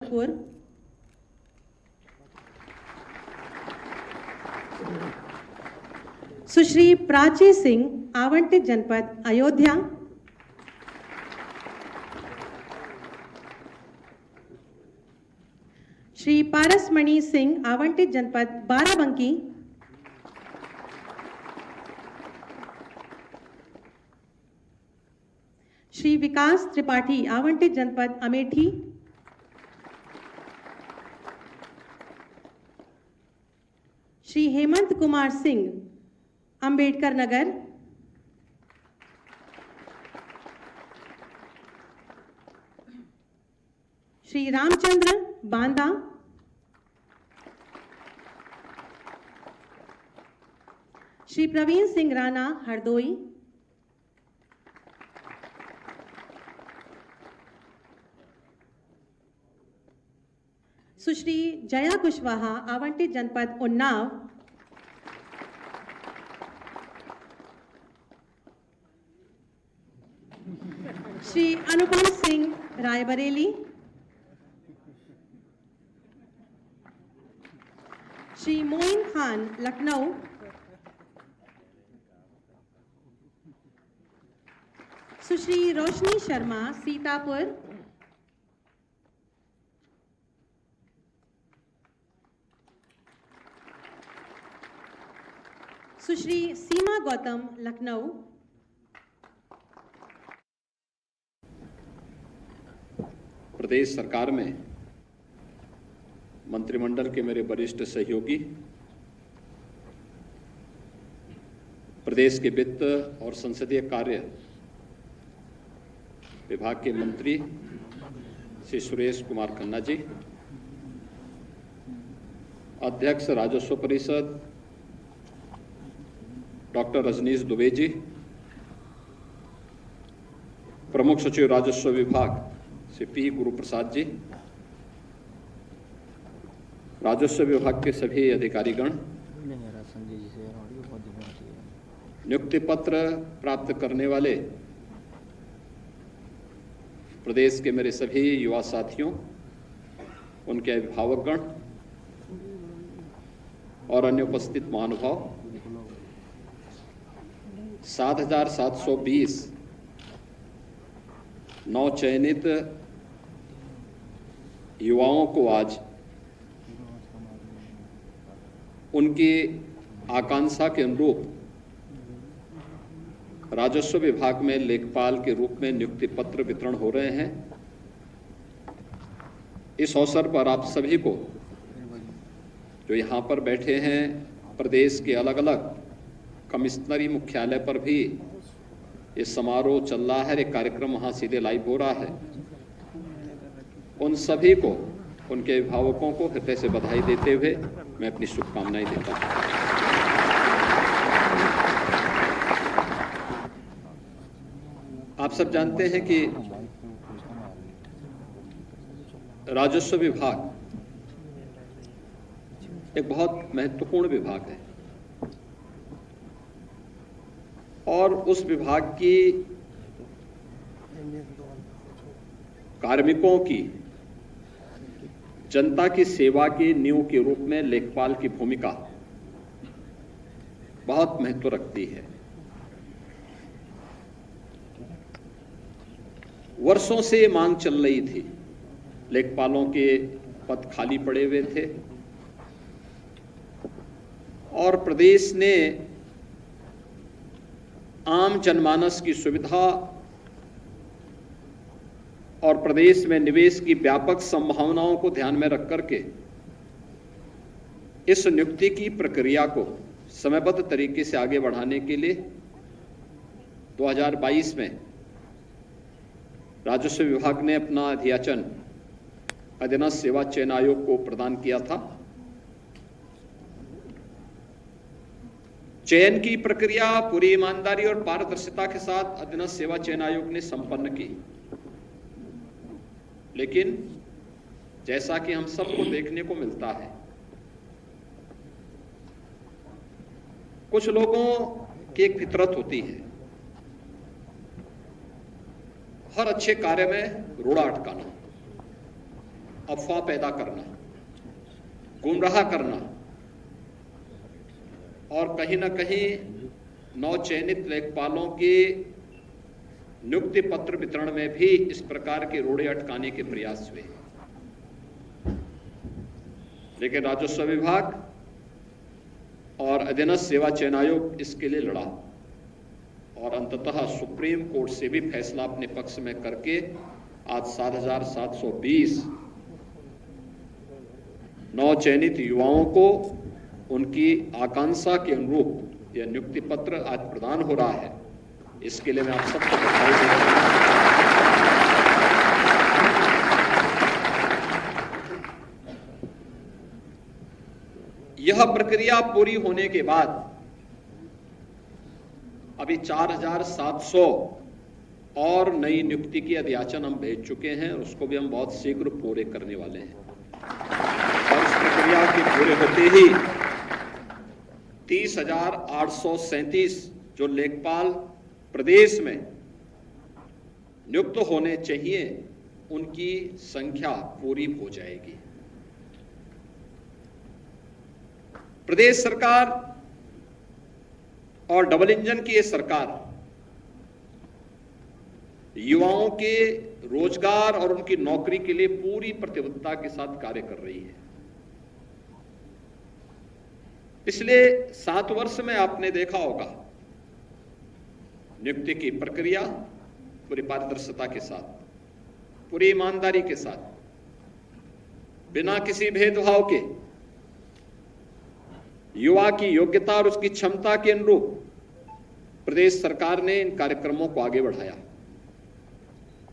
पुर सुश्री प्राची सिंह आवंटित जनपद अयोध्या, श्री पारसमणि सिंह आवंटित जनपद बाराबंकी, श्री विकास त्रिपाठी आवंटित जनपद अमेठी, श्री हेमंत कुमार सिंह अंबेडकर नगर, श्री रामचंद्र बांदा, श्री प्रवीण सिंह राणा हरदोई, सुश्री जया कुशवाहा आवंटित जनपद उन्नाव, श्री अनुपम सिंह रायबरेली, श्री मोइन खान लखनऊ, सुश्री रोशनी शर्मा सीतापुर, सुश्री सीमा गौतम लखनऊ, प्रदेश सरकार में मंत्रिमंडल के मेरे वरिष्ठ सहयोगी, प्रदेश के वित्त और संसदीय कार्य विभाग के मंत्री श्री सुरेश कुमार खन्ना जी, अध्यक्ष राजस्व परिषद डॉक्टर रजनीश दुबे जी, प्रमुख सचिव राजस्व विभाग श्री पी गुरुप्रसाद जी, राजस्व विभाग के सभी अधिकारीगण, नियुक्ति पत्र प्राप्त करने वाले प्रदेश के मेरे सभी युवा साथियों, उनके अभिभावकगण और अन्य उपस्थित महानुभाव, 7,720 नवचयनित युवाओं को आज उनकी आकांक्षा के अनुरूप राजस्व विभाग में लेखपाल के रूप में नियुक्ति पत्र वितरण हो रहे हैं। इस अवसर पर आप सभी को, जो यहाँ पर बैठे हैं, प्रदेश के अलग अलग कमिश्नरी मुख्यालय पर भी ये समारोह चल रहा है, एक कार्यक्रम वहाँ सीधे लाइव हो रहा है, उन सभी को, उनके अभिभावकों को हृदय से बधाई देते हुए मैं अपनी शुभकामनाएं देता हूँ। आप सब जानते हैं कि राजस्व विभाग एक बहुत महत्वपूर्ण विभाग है और उस विभाग की कार्मिकों की जनता की सेवा की नींव के रूप में लेखपाल की भूमिका बहुत महत्व रखती है। वर्षों से मांग चल रही थी, लेखपालों के पद खाली पड़े हुए थे और प्रदेश ने आम जनमानस की सुविधा और प्रदेश में निवेश की व्यापक संभावनाओं को ध्यान में रख करके इस नियुक्ति की प्रक्रिया को समयबद्ध तरीके से आगे बढ़ाने के लिए 2022 में राजस्व विभाग ने अपना अध्याचन अधीनस्थ सेवा चयन आयोग को प्रदान किया था। चयन की प्रक्रिया पूरी ईमानदारी और पारदर्शिता के साथ अधीनस्थ सेवा चयन आयोग ने संपन्न की, लेकिन जैसा कि हम सबको देखने को मिलता है, कुछ लोगों की एक फितरत होती है, हर अच्छे कार्य में रोड़ा अटकाना। अफवाह पैदा करना, गुमराह करना और कहीं न कहीं नवचयनित लेखपालों के नियुक्ति पत्र वितरण में भी इस प्रकार के रोड़े अटकाने के प्रयास हुए। लेकिन राजस्व विभाग और अधीनस्थ सेवा चयन आयोग इसके लिए लड़ा और अंततः सुप्रीम कोर्ट से भी फैसला अपने पक्ष में करके आज 7,720 नवचयनित युवाओं को उनकी आकांक्षा के अनुरूप यह नियुक्ति पत्र आज प्रदान हो रहा है। इसके लिए मैं आप सबको बधाई देता हूं। यह प्रक्रिया पूरी होने के बाद अभी 4,700 और नई नियुक्ति की अधियाचन हम भेज चुके हैं और उसको भी हम बहुत शीघ्र पूरे करने वाले हैं और इस प्रक्रिया के पूरे होते ही 30,837 जो लेखपाल प्रदेश में नियुक्त होने चाहिए उनकी संख्या पूरी हो जाएगी। प्रदेश सरकार और डबल इंजन की ये सरकार युवाओं के रोजगार और उनकी नौकरी के लिए पूरी प्रतिबद्धता के साथ कार्य कर रही है। पिछले 7 वर्ष में आपने देखा होगा नियुक्ति की प्रक्रिया पूरी पारदर्शिता के साथ, पूरी ईमानदारी के साथ, बिना किसी भेदभाव के युवा की योग्यता और उसकी क्षमता के अनुरूप प्रदेश सरकार ने इन कार्यक्रमों को आगे बढ़ाया,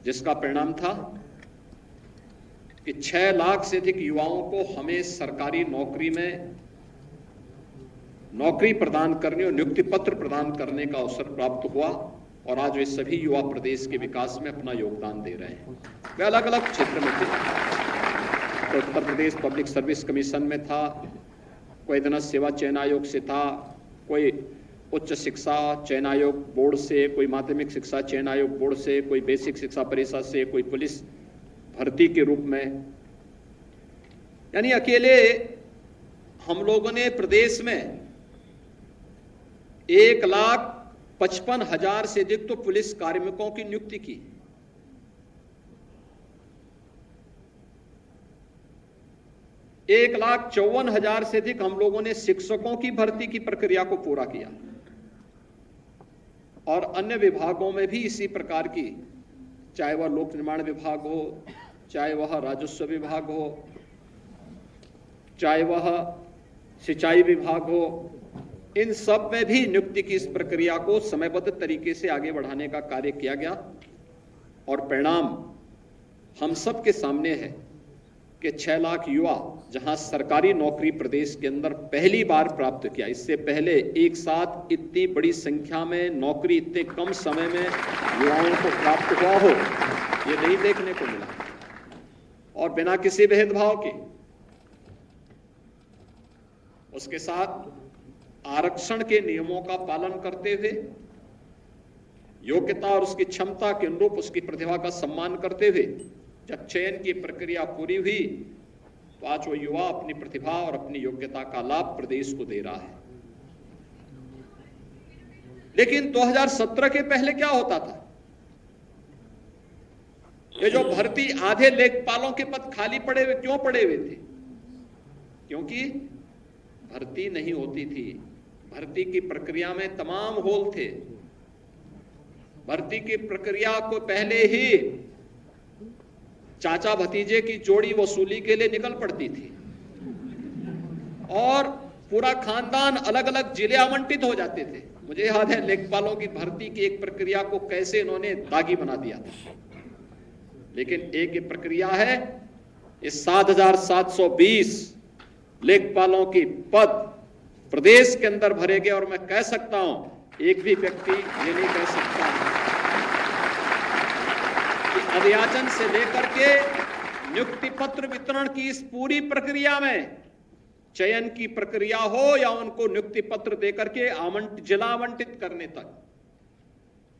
जिसका परिणाम था कि 6 लाख से अधिक युवाओं को हमें सरकारी नौकरी में नौकरी प्रदान करने और नियुक्ति पत्र प्रदान करने का अवसर प्राप्त हुआ और आज वे सभी युवा प्रदेश के विकास में अपना योगदान दे रहे हैं। वे अलग अलग क्षेत्र में थे, तो Uttar Pradesh public service commission में था, कोई अधीनस्थ सेवा चयन आयोग से था, कोई उच्च शिक्षा चयन आयोग बोर्ड से, कोई माध्यमिक शिक्षा चयन आयोग बोर्ड से, कोई बेसिक शिक्षा परिषद से, कोई पुलिस भर्ती के रूप में। यानी अकेले हम लोगों ने प्रदेश में 1,55,000 से अधिक तो पुलिस कार्मिकों की नियुक्ति की। एक 1,54,000 से अधिक हम लोगों ने शिक्षकों की भर्ती की प्रक्रिया को पूरा किया और अन्य विभागों में भी इसी प्रकार की, चाहे वह लोक निर्माण विभाग हो, चाहे वह राजस्व विभाग हो, चाहे वह सिंचाई विभाग हो, इन सब में भी नियुक्ति की इस प्रक्रिया को समयबद्ध तरीके से आगे बढ़ाने का कार्य किया गया और परिणाम हम सब के सामने है कि 6 लाख युवा जहां सरकारी नौकरी प्रदेश के अंदर पहली बार प्राप्त किया। इससे पहले एक साथ इतनी बड़ी संख्या में नौकरी इतने कम समय में युवाओं को प्राप्त हुआ हो, ये नहीं देखने को मिला और बिना किसी भेदभाव के। उसके साथ आरक्षण के नियमों का पालन करते हुए, योग्यता और उसकी क्षमता के अनुरूप उसकी प्रतिभा का सम्मान करते हुए जब चयन की प्रक्रिया पूरी हुई तो आज वो युवा अपनी प्रतिभा और अपनी योग्यता का लाभ प्रदेश को दे रहा है। लेकिन 2017 के पहले क्या होता था? ये जो भर्ती आधे लेखपालों के पद खाली पड़े हुए क्यों पड़े हुए थे? क्योंकि भर्ती नहीं होती थी। भर्ती की प्रक्रिया में तमाम होल थे। भर्ती की प्रक्रिया को पहले ही चाचा भतीजे की जोड़ी वसूली के लिए निकल पड़ती थी और पूरा खानदान अलग अलग जिले आवंटित हो जाते थे। मुझे याद है लेखपालों की भर्ती की एक प्रक्रिया को कैसे इन्होंने दागी बना दिया था। लेकिन एक प्रक्रिया है, इस 7,720 लेखपालों की पद प्रदेश के अंदर भरे गए और मैं कह सकता हूं एक भी व्यक्ति ये नहीं कह सकता कि अधियाचन से लेकर के नियुक्ति पत्र वितरण की इस पूरी प्रक्रिया में चयन की प्रक्रिया हो या उनको नियुक्ति पत्र देकर के जिला आवंटित करने तक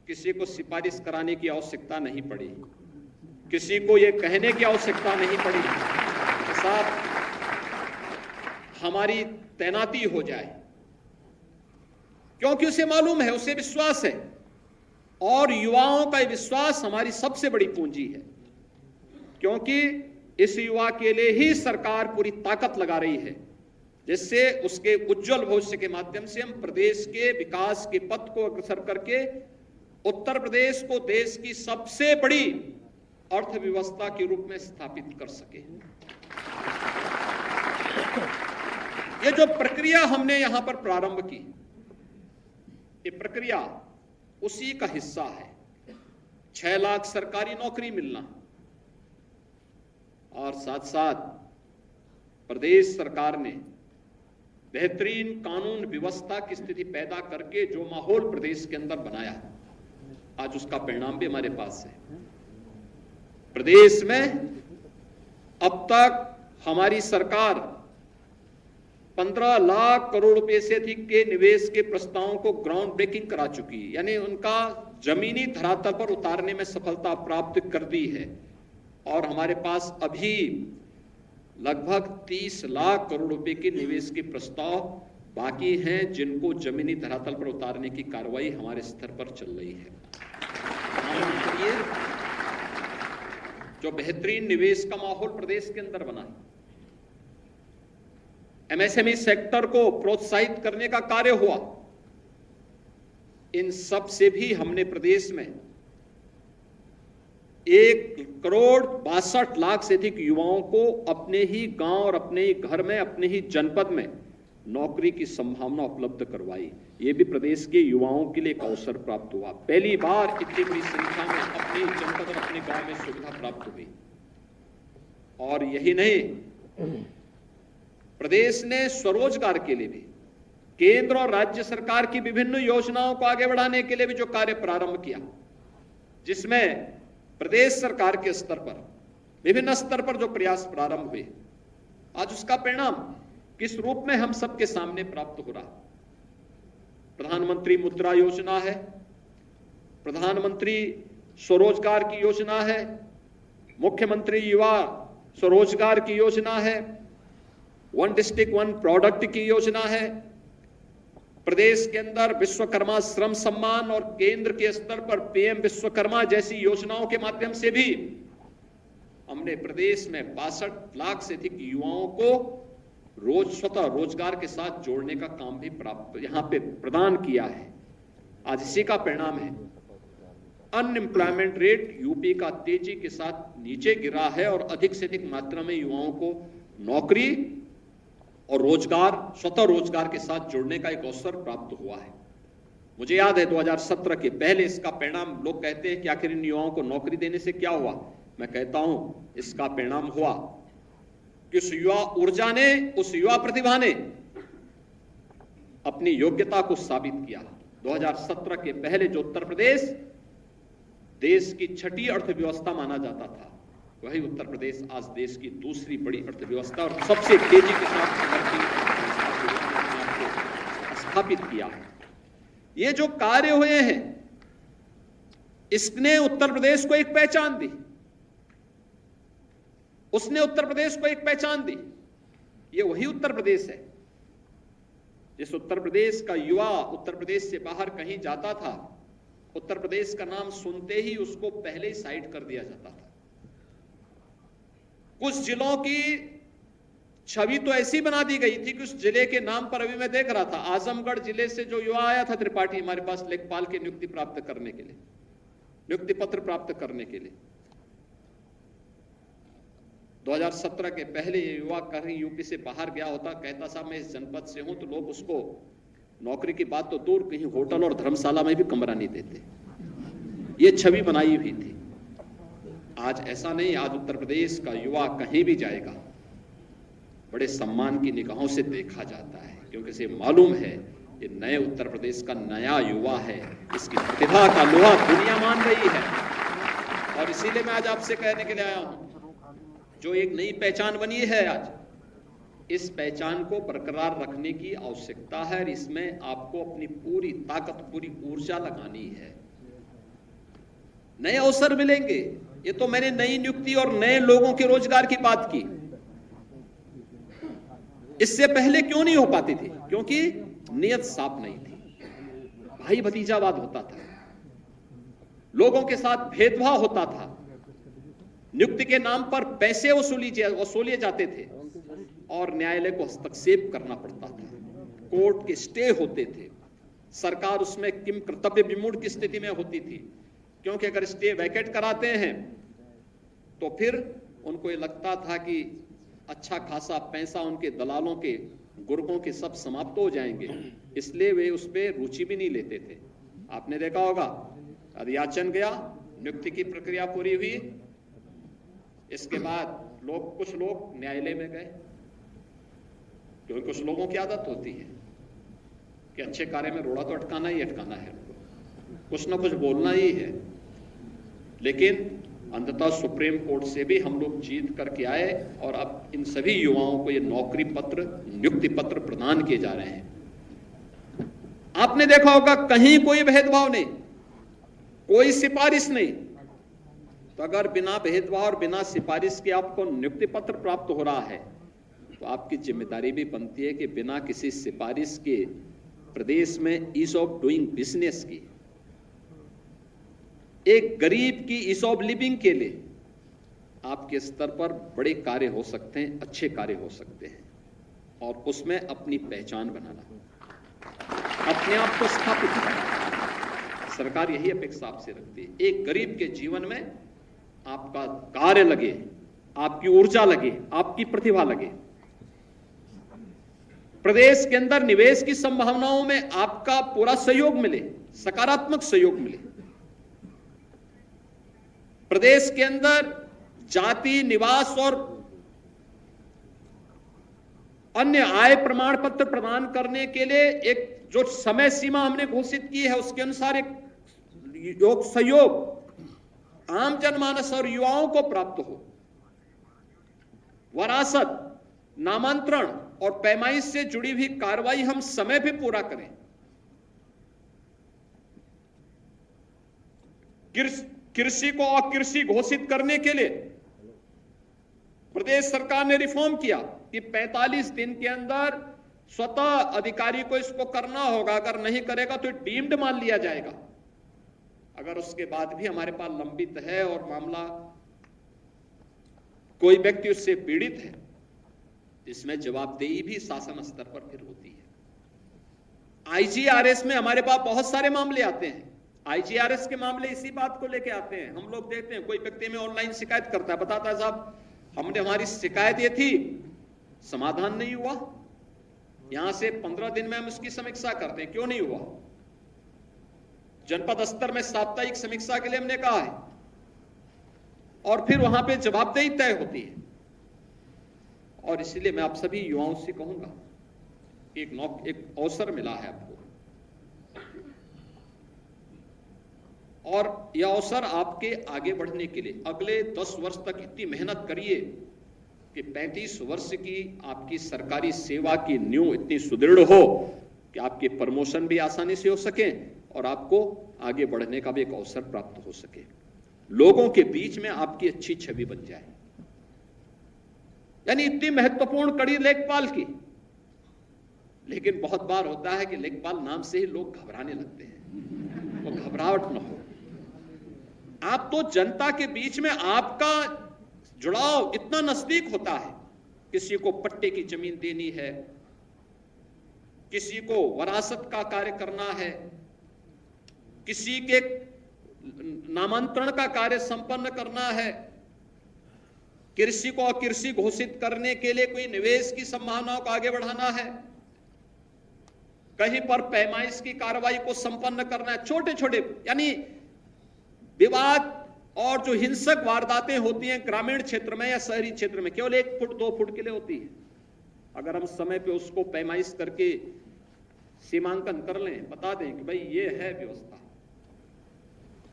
किसी को सिफारिश कराने की आवश्यकता नहीं पड़ी, किसी को यह कहने की आवश्यकता नहीं पड़ी हमारी तैनाती हो जाए, क्योंकि उसे मालूम है, उसे विश्वास है, और युवाओं का विश्वास हमारी सबसे बड़ी पूंजी है, क्योंकि इस युवा के लिए ही सरकार पूरी ताकत लगा रही है, जिससे उसके उज्जवल भविष्य के माध्यम से हम प्रदेश के विकास के पथ को अग्रसर करके उत्तर प्रदेश को देश की सबसे बड़ी अर्थव्यवस्था के रूप में स्थापित कर सके। ये जो प्रक्रिया हमने यहां पर प्रारंभ की, ये प्रक्रिया उसी का हिस्सा है। 6 लाख सरकारी नौकरी मिलना और साथ साथ प्रदेश सरकार ने बेहतरीन कानून व्यवस्था की स्थिति पैदा करके जो माहौल प्रदेश के अंदर बनाया, आज उसका परिणाम भी हमारे पास है। प्रदेश में अब तक हमारी सरकार 15 लाख करोड़ रुपए से अधिक के निवेश के प्रस्तावों को ग्राउंड ब्रेकिंग करा चुकी है, यानी उनका जमीनी धरातल पर उतारने में सफलता प्राप्त कर दी है। और हमारे पास अभी लगभग 30 लाख करोड़ रुपए के निवेश के प्रस्ताव बाकी हैं, जिनको जमीनी धरातल पर उतारने की कार्रवाई हमारे स्तर पर चल रही है। जो बेहतरीन निवेश का माहौल प्रदेश के अंदर बना है, एमएसएमई सेक्टर को प्रोत्साहित करने का कार्य हुआ, इन सब से भी हमने प्रदेश में 1,62,00,000 से अधिक युवाओं को अपने ही गांव और अपने ही घर में, अपने ही जनपद में नौकरी की संभावना उपलब्ध करवाई। ये भी प्रदेश के युवाओं के लिए एक अवसर प्राप्त हुआ। पहली बार इतनी बड़ी संख्या में अपने जनपद और अपने गांव में सुविधा प्राप्त हुई। और यही नहीं, प्रदेश ने स्वरोजगार के लिए भी केंद्र और राज्य सरकार की विभिन्न योजनाओं को आगे बढ़ाने के लिए भी जो कार्य प्रारंभ किया, जिसमें प्रदेश सरकार के स्तर पर, विभिन्न स्तर पर जो प्रयास प्रारंभ हुए, आज उसका परिणाम किस रूप में हम सबके सामने प्राप्त हो रहा। प्रधानमंत्री मुद्रा योजना है, प्रधानमंत्री स्वरोजगार की योजना है, मुख्यमंत्री युवा स्वरोजगार की योजना है, 1 डिस्ट्रिक्ट 1 प्रोडक्ट की योजना है, प्रदेश के अंदर विश्वकर्मा श्रम सम्मान और केंद्र के स्तर पर पीएम विश्वकर्मा जैसी योजनाओं के माध्यम से भी हमने प्रदेश में 62 लाख से अधिक युवाओं को स्वतः रोजगार के साथ जोड़ने का काम भी प्राप्त यहां पे प्रदान किया है। आज इसी का परिणाम है, अनएम्प्लॉयमेंट रेट यूपी का तेजी के साथ नीचे गिरा है और अधिक से अधिक मात्रा में युवाओं को नौकरी और रोजगार, स्वतः रोजगार के साथ जोड़ने का एक अवसर प्राप्त हुआ है। मुझे याद है 2017 के पहले इसका परिणाम, लोग कहते हैं कि आखिर इन युवाओं को नौकरी देने से क्या हुआ। मैं कहता हूं इसका परिणाम हुआ कि उस युवा ऊर्जा ने, उस युवा प्रतिभा ने अपनी योग्यता को साबित किया। 2017 के पहले जो उत्तर प्रदेश देश की 6ठी अर्थव्यवस्था माना जाता था, वही उत्तर प्रदेश आज देश की दूसरी बड़ी अर्थव्यवस्था और सबसे तेजी के साथ स्थापित किया है। ये जो कार्य हुए हैं, इसने उत्तर प्रदेश को एक पहचान दी, उसने उत्तर प्रदेश को एक पहचान दी। ये वही उत्तर प्रदेश है जिस उत्तर प्रदेश का युवा उत्तर प्रदेश से बाहर कहीं जाता था, उत्तर प्रदेश का नाम सुनते ही उसको पहले ही साइड कर दिया जाता था। कुछ जिलों की छवि तो ऐसी बना दी गई थी कि उस जिले के नाम पर, अभी मैं देख रहा था, आजमगढ़ जिले से जो युवा आया था त्रिपाठी हमारे पास लेखपाल की नियुक्ति प्राप्त करने के लिए, नियुक्ति पत्र प्राप्त करने के लिए, 2017 के पहले ये युवा कहीं यूपी से बाहर गया होता, कहता साहब मैं इस जनपद से हूं, तो लोग उसको नौकरी की बात तो दूर, कहीं होटल और धर्मशाला में भी कमरा नहीं देते। ये छवि बनाई हुई थी। आज ऐसा नहीं, आज उत्तर प्रदेश का युवा कहीं भी जाएगा बड़े सम्मान की निगाहों से देखा जाता है, क्योंकि इसे मालूम है ये नए उत्तर प्रदेश का नया युवा है, इसकी प्रतिभा का लोहा दुनिया मान रही है। और इसीलिए मैं आज आपसे कहने के लिए आया हूं, जो एक नई पहचान बनी है आज, इस पहचान को बरकरार रखने की आवश्यकता है और इसमें आपको अपनी पूरी ताकत, पूरी ऊर्जा लगानी है। नए अवसर मिलेंगे, ये तो मैंने नई नियुक्ति और नए लोगों के रोजगार की बात की। इससे पहले क्यों नहीं हो पाती थी? क्योंकि नियत साफ नहीं थी, भाई भतीजावाद होता था, लोगों के साथ भेदभाव होता था, नियुक्ति के नाम पर पैसे वसूले जाते थे और न्यायालय को हस्तक्षेप करना पड़ता था, कोर्ट के स्टे होते थे, सरकार उसमें किम कर्तव्य विमूढ़ की स्थिति में होती थी, क्योंकि अगर स्टे वैकेट कराते हैं तो फिर उनको ये लगता था कि अच्छा खासा पैसा उनके दलालों के गुर्गों के सब समाप्त हो जाएंगे, इसलिए वे उस पर रुचि भी नहीं लेते थे। आपने देखा होगा, अधियाचन गया, नियुक्ति की प्रक्रिया पूरी हुई, इसके बाद कुछ लोग न्यायालय में गए, क्योंकि कुछ लोगों की आदत होती है कि अच्छे कार्य में रोड़ा तो अटकाना ही अटकाना है, कुछ ना कुछ बोलना ही है। लेकिन अंततः सुप्रीम कोर्ट से भी हम लोग जीत करके आए और अब इन सभी युवाओं को ये नौकरी पत्र, नियुक्ति पत्र प्रदान किए जा रहे हैं। आपने देखा होगा कहीं कोई भेदभाव नहीं, कोई सिफारिश नहीं। तो अगर बिना भेदभाव और बिना सिफारिश के आपको नियुक्ति पत्र प्राप्त हो रहा है तो आपकी जिम्मेदारी भी बनती है कि बिना किसी सिफारिश के प्रदेश में ईज ऑफ डूइंग बिजनेस की, एक गरीब की ईज ऑफ लिविंग के लिए आपके स्तर पर बड़े कार्य हो सकते हैं, अच्छे कार्य हो सकते हैं, और उसमें अपनी पहचान बनाना, अपने आप को स्थापित करना, सरकार यही अपेक्षा आपसे रखती है। एक गरीब के जीवन में आपका कार्य लगे, आपकी ऊर्जा लगे, आपकी प्रतिभा लगे, प्रदेश के अंदर निवेश की संभावनाओं में आपका पूरा सहयोग मिले, सकारात्मक सहयोग मिले, प्रदेश के अंदर जाति, निवास और अन्य आय प्रमाण पत्र प्रदान करने के लिए एक जो समय सीमा हमने घोषित की है उसके अनुसार एक सहयोग आम जनमानस और युवाओं को प्राप्त हो। वरासत, नामांतरण और पैमाइश से जुड़ी हुई कार्रवाई हम समय पे पूरा करें। कृषि को अकृषि घोषित करने के लिए प्रदेश सरकार ने रिफॉर्म किया कि 45 दिन के अंदर स्वतः अधिकारी को इसको करना होगा, अगर नहीं करेगा तो डीम्ड मान लिया जाएगा। अगर उसके बाद भी हमारे पास लंबित है और मामला कोई व्यक्ति उससे पीड़ित है, इसमें जवाबदेही भी शासन स्तर पर फिर होती है। आईजीआरएस में हमारे पास बहुत सारे मामले आते हैं। आईजीआरएस के मामले इसी बात को लेके आते हैं। हम लोग देखते हैं कोई व्यक्ति में ऑनलाइन शिकायत करता है, बताता है साहब हमने हमारी शिकायत ये थी, समाधान नहीं हुआ, यहां से 15 दिन में हम उसकी समीक्षा करते हैं, क्यों नहीं हुआ? जनपद स्तर में साप्ताहिक समीक्षा के लिए हमने कहा है और फिर वहां पे जवाबदेही तय होती है। और इसलिए मैं आप सभी युवाओं से कहूंगा एक अवसर मिला है आपको, और यह अवसर आपके आगे बढ़ने के लिए अगले 10 वर्ष तक इतनी मेहनत करिए कि 35 वर्ष की आपकी सरकारी सेवा की नींव इतनी सुदृढ़ हो कि आपके प्रमोशन भी आसानी से हो सके और आपको आगे बढ़ने का भी एक अवसर प्राप्त हो सके, लोगों के बीच में आपकी अच्छी छवि बन जाए। यानी इतनी महत्वपूर्ण कड़ी लेखपाल की। लेकिन बहुत बार होता है कि लेखपाल नाम से ही लोग घबराने लगते हैं, वो घबराहट न हो। आप तो जनता के बीच में आपका जुड़ाव इतना नजदीक होता है, किसी को पट्टे की जमीन देनी है, किसी को वरासत का कार्य करना है, किसी के नामांतरण का कार्य संपन्न करना है, कृषि को अकृषि घोषित करने के लिए कोई निवेश की संभावनाओं को आगे बढ़ाना है, कहीं पर पैमाइश की कार्रवाई को संपन्न करना है। छोटे छोटे यानी विवाद और जो हिंसक वारदातें होती हैं ग्रामीण क्षेत्र में या शहरी क्षेत्र में केवल 1 फुट 2 फुट के लिए होती है। अगर हम समय पे उसको पैमाइश करके सीमांकन कर लें, बता दें कि भाई ये है व्यवस्था,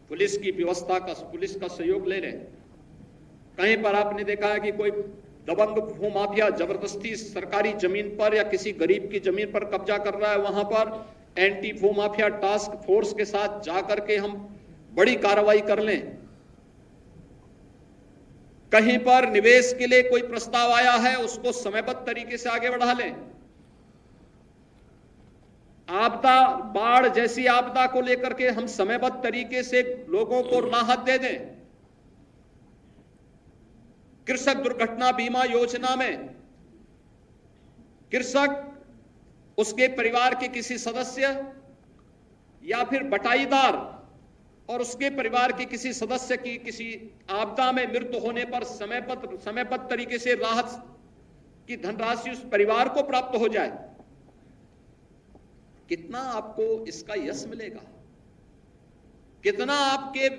पुलिस की व्यवस्था का, पुलिस का सहयोग ले लें। कहीं पर आपने देखा है कि कोई दबंग भूमाफिया जबरदस्ती सरकारी जमीन पर या किसी गरीब की जमीन पर कब्जा कर रहा है, वहां पर एंटी भूमाफिया टास्क फोर्स के साथ जाकर के हम बड़ी कार्रवाई कर लें। कहीं पर निवेश के लिए कोई प्रस्ताव आया है, उसको समयबद्ध तरीके से आगे बढ़ा लें। आपदा, बाढ़ जैसी आपदा को लेकर के हम समयबद्ध तरीके से लोगों को राहत दे दें। कृषक दुर्घटना बीमा योजना में कृषक, उसके परिवार के किसी सदस्य या फिर बटाईदार और उसके परिवार के किसी सदस्य की किसी आपदा में मृत्यु होने पर समयबद्ध तरीके से राहत की धनराशि उस परिवार को प्राप्त हो जाए। कितना आपको इसका यश मिलेगा, कितना आपके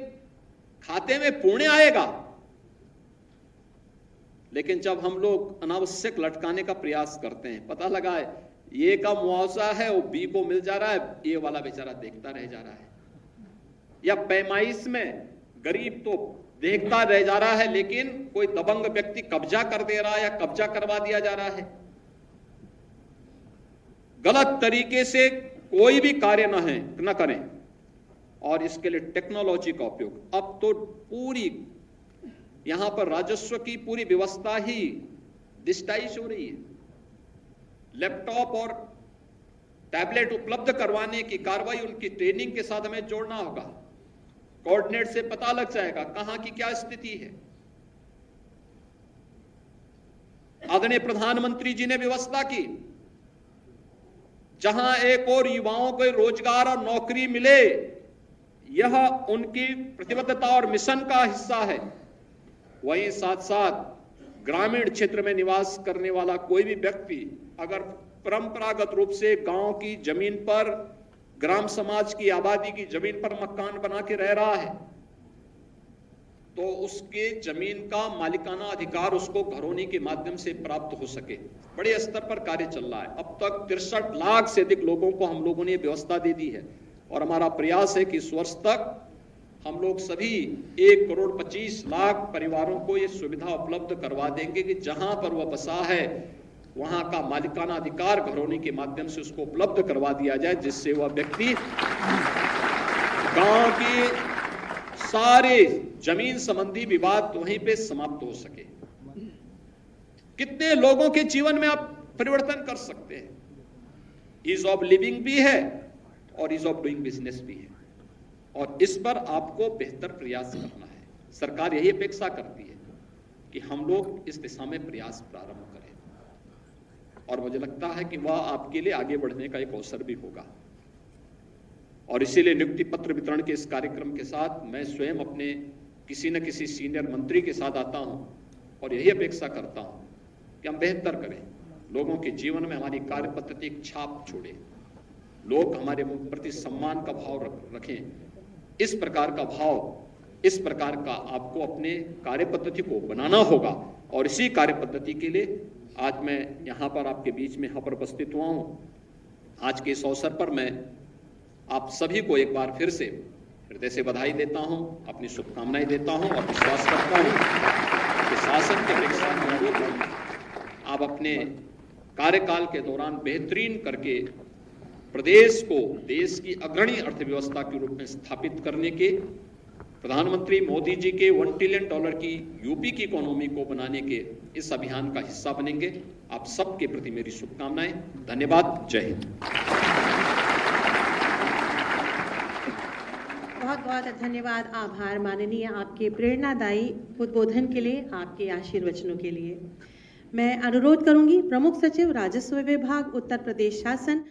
खाते में पुण्य आएगा। लेकिन जब हम लोग अनावश्यक लटकाने का प्रयास करते हैं, पता लगा है ये का मुआवजा है वो बी को मिल जा रहा है, ये वाला बेचारा देखता रह जा रहा है, या पैमाइश में गरीब तो देखता रह जा रहा है लेकिन कोई दबंग व्यक्ति कब्जा कर दे रहा है या कब्जा करवा दिया जा रहा है। गलत तरीके से कोई भी कार्य न करें। और इसके लिए टेक्नोलॉजी का उपयोग, अब तो पूरी यहां पर राजस्व की पूरी व्यवस्था ही डिजिटाइज हो रही है। लैपटॉप और टैबलेट उपलब्ध करवाने की कार्रवाई उनकी ट्रेनिंग के साथ हमें जोड़ना होगा। कोऑर्डिनेट से पता लग जाएगा कहां की क्या स्थिति है। आदरणीय प्रधानमंत्री जी ने व्यवस्था की, जहां एक और युवाओं को रोजगार और नौकरी मिले, यह उनकी प्रतिबद्धता और मिशन का हिस्सा है। वहीं साथ साथ ग्रामीण क्षेत्र में निवास करने वाला कोई भी व्यक्ति अगर परंपरागत रूप से गांव की जमीन पर, ग्राम समाज की आबादी की जमीन पर मकान बना के रह रहा है, तो उसके जमीन का मालिकाना अधिकार उसको घरौनी के माध्यम से प्राप्त हो सके। बड़े स्तर पर कार्य चल रहा है। अब तक 63 लाख से अधिक लोगों को हम लोगों ने व्यवस्था दे दी है और हमारा प्रयास है कि इस वर्ष तक हम लोग सभी 1,25,00,000 परिवारों को ये सुविधा उपलब्ध करवा देंगे कि जहां पर वह बसा है वहां का मालिकाना अधिकार घरौनी के माध्यम से उसको उपलब्ध करवा दिया जाए, जिससे वह व्यक्ति गांव की सारे जमीन संबंधी विवाद वहीं पे समाप्त हो सके। कितने लोगों के जीवन में आप परिवर्तन कर सकते हैं। ईज ऑफ लिविंग भी है और ईज ऑफ डूइंग बिजनेस भी है, और इस पर आपको बेहतर प्रयास करना है। सरकार यही अपेक्षा करती है कि हम लोग इस दिशा में प्रयास प्रारंभ करें, और मुझे लगता है कि वह आपके लिए आगे बढ़ने का एक अवसर भी होगा। और इसीलिए नियुक्ति पत्र वितरण के इस कार्यक्रम के साथ मैं स्वयं अपने किसी न किसी सीनियर मंत्री के साथ आता हूं और यही अपेक्षा करता हूं कि हम बेहतर करें, लोगों के जीवन में हमारी कार्य पद्धति एक छाप छोड़े, लोग हमारे प्रति सम्मान का भाव रखें। इस प्रकार का भाव, इस प्रकार का आपको अपने कार्य पद्धति को बनाना होगा, और इसी कार्य पद्धति के लिए आज मैं यहाँ पर आपके बीच में यहाँ पर उपस्थित हुआ हूँ। आज के इस अवसर पर मैं आप सभी को एक बार फिर से हृदय से बधाई देता हूँ, अपनी शुभकामनाएं देता हूँ और विश्वास करता हूँ कि शासन के अपेक्षा आप अपने कार्यकाल के दौरान बेहतरीन करके प्रदेश को देश की अग्रणी अर्थव्यवस्था के रूप में स्थापित करने के, प्रधानमंत्री मोदी जी के $1 ट्रिलियन की यूपी की इकोनॉमी को बनाने के इस अभियान का हिस्सा बनेंगे। आप सबके प्रति मेरी शुभकामनाएं। धन्यवाद। जय हिंद। बहुत बहुत धन्यवाद, आभार माननीय, आपके प्रेरणादायी उद्बोधन के लिए, आपके आशीर्वचनों के लिए। मैं अनुरोध करूंगी प्रमुख सचिव राजस्व विभाग उत्तर प्रदेश शासन